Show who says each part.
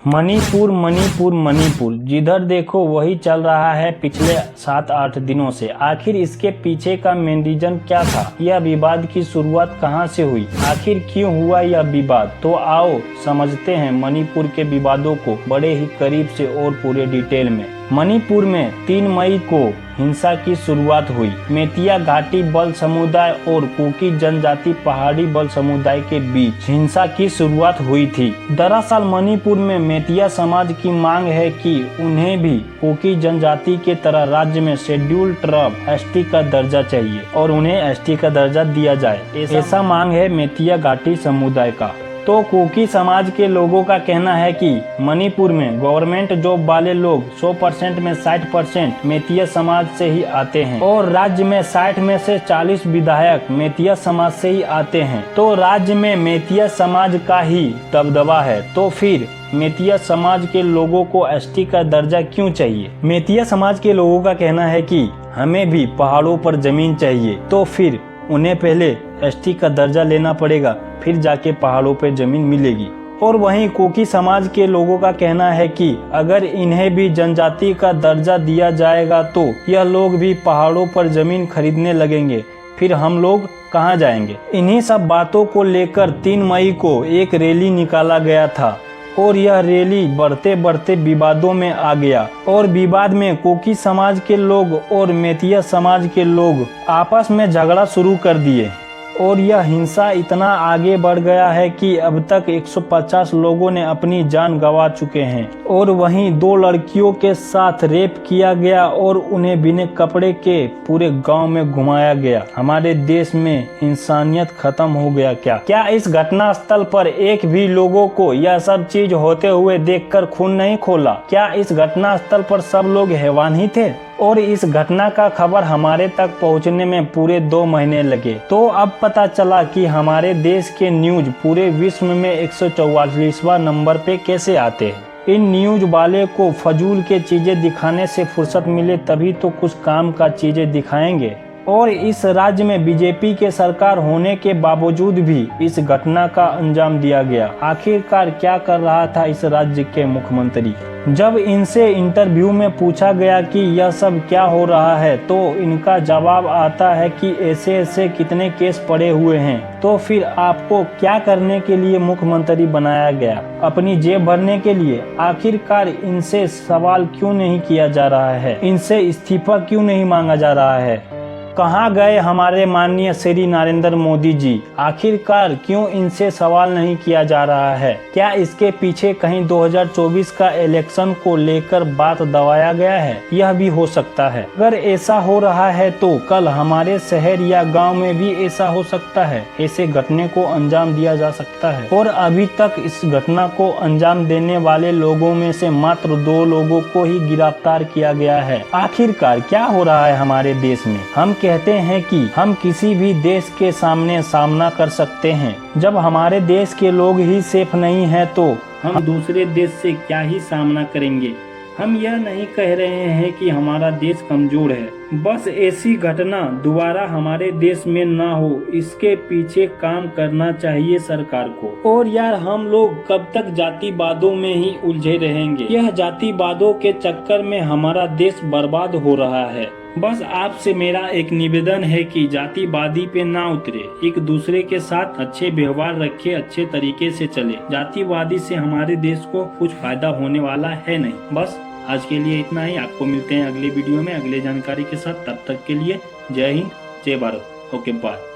Speaker 1: मणिपुर मणिपुर मणिपुर जिधर देखो वही चल रहा है पिछले 7-8 दिनों से। आखिर इसके पीछे का मेन रीजन क्या था? यह विवाद की शुरुआत कहां से हुई? आखिर क्यों हुआ यह विवाद? तो आओ समझते हैं मणिपुर के विवादों को बड़े ही करीब से और पूरे डिटेल में। मणिपुर में 3 मई को हिंसा की शुरुआत हुई। मेतिया घाटी बल समुदाय और कुकी जनजाति पहाड़ी बल समुदाय के बीच हिंसा की शुरुआत हुई थी। दरअसल मणिपुर में मेतिया समाज की मांग है कि उन्हें भी कुकी जनजाति के तरह राज्य में शेड्यूल्ड ट्राइब एसटी का दर्जा चाहिए और उन्हें एसटी का दर्जा दिया जाए, ऐसा मांग है मेतिया घाटी समुदाय का। तो कुकी समाज के लोगों का कहना है कि मणिपुर में गवर्नमेंट जॉब वाले लोग 100% में 60% मेतिया समाज से ही आते हैं और राज्य में 60 में से 40 विधायक मेतिया समाज से ही आते हैं। तो राज्य में मेतिया समाज का ही दबदबा है। तो फिर मेतिया समाज के लोगों को एसटी का दर्जा क्यों चाहिए? मेतिया समाज के लोगों का कहना है कि हमें भी पहाड़ों पर जमीन चाहिए, तो फिर उन्हें पहले एसटी का दर्जा लेना पड़ेगा, फिर जाके पहाड़ों पे जमीन मिलेगी। और वहीं कुकी समाज के लोगों का कहना है कि अगर इन्हें भी जनजाति का दर्जा दिया जाएगा तो यह लोग भी पहाड़ों पर जमीन खरीदने लगेंगे, फिर हम लोग कहां जाएंगे? इन्हीं सब बातों को लेकर 3 मई को एक रैली निकाला गया था और यह रैली बढ़ते बढ़ते विवादों में आ गया और विवाद में कुकी समाज के लोग और मेतिया समाज के लोग आपस में झगड़ा शुरू कर दिए और यह हिंसा इतना आगे बढ़ गया है कि अब तक 150 लोगों ने अपनी जान गंवा चुके हैं और वहीं 2 लड़कियों के साथ रेप किया गया और उन्हें बिना कपड़े के पूरे गांव में घुमाया गया। हमारे देश में इंसानियत खत्म हो गया क्या? क्या इस घटना स्थल पर एक भी लोगों को यह सब चीज होते हुए देखकर खून नहीं खोला? क्या इस घटना स्थल पर सब लोग हैवान ही थे? और इस घटना का खबर हमारे तक पहुंचने में पूरे 2 महीने लगे। तो अब पता चला कि हमारे देश के न्यूज पूरे विश्व में 144वां नंबर पे कैसे आते हैं। इन न्यूज वाले को फजूल के चीजें दिखाने से फुर्सत मिले तभी तो कुछ काम का चीजें दिखाएंगे। और इस राज्य में बीजेपी के सरकार होने के बावजूद भी इस घटना का अंजाम दिया गया। आखिरकार क्या कर रहा था इस राज्य के मुख्यमंत्री? जब इनसे इंटरव्यू में पूछा गया कि यह सब क्या हो रहा है तो इनका जवाब आता है कि ऐसे ऐसे कितने केस पड़े हुए हैं। तो फिर आपको क्या करने के लिए मुख्यमंत्री बनाया गया? अपनी जेब भरने के लिए? आखिरकार इनसे सवाल क्यों नहीं किया जा रहा है? इनसे इस्तीफा क्यों नहीं मांगा जा रहा है? कहाँ गए हमारे माननीय श्री नरेंद्र मोदी जी? आखिरकार क्यों इनसे सवाल नहीं किया जा रहा है? क्या इसके पीछे कहीं 2024 का इलेक्शन को लेकर बात दबाया गया है? यह भी हो सकता है। अगर ऐसा हो रहा है तो कल हमारे शहर या गांव में भी ऐसा हो सकता है। ऐसे घटने को अंजाम दिया जा सकता है और अभी तक इस घटना को अंजाम देने वाले लोगों में से मात्र 2 लोगों को ही गिरफ्तार किया गया है। आखिरकार क्या हो रहा है हमारे देश में? हम कहते हैं कि हम किसी भी देश के सामना कर सकते हैं। जब हमारे देश के लोग ही सेफ नहीं हैं तो हम दूसरे देश से क्या ही सामना करेंगे? हम यह नहीं कह रहे हैं कि हमारा देश कमजोर है, बस ऐसी घटना दोबारा हमारे देश में ना हो इसके पीछे काम करना चाहिए सरकार को। और यार हम लोग कब तक जातिवादों में ही उलझे रहेंगे? यह जातिवादों के चक्कर में हमारा देश बर्बाद हो रहा है। बस आपसे मेरा एक निवेदन है कि जातिवादी पे ना उतरे, एक दूसरे के साथ अच्छे व्यवहार रखे, अच्छे तरीके से चले। जातिवादी से हमारे देश को कुछ फायदा होने वाला है नहीं। बस आज के लिए इतना ही। आपको मिलते हैं अगले वीडियो में अगले जानकारी के साथ। तब तक के लिए जय हिंद, जय भारत। Okay bye.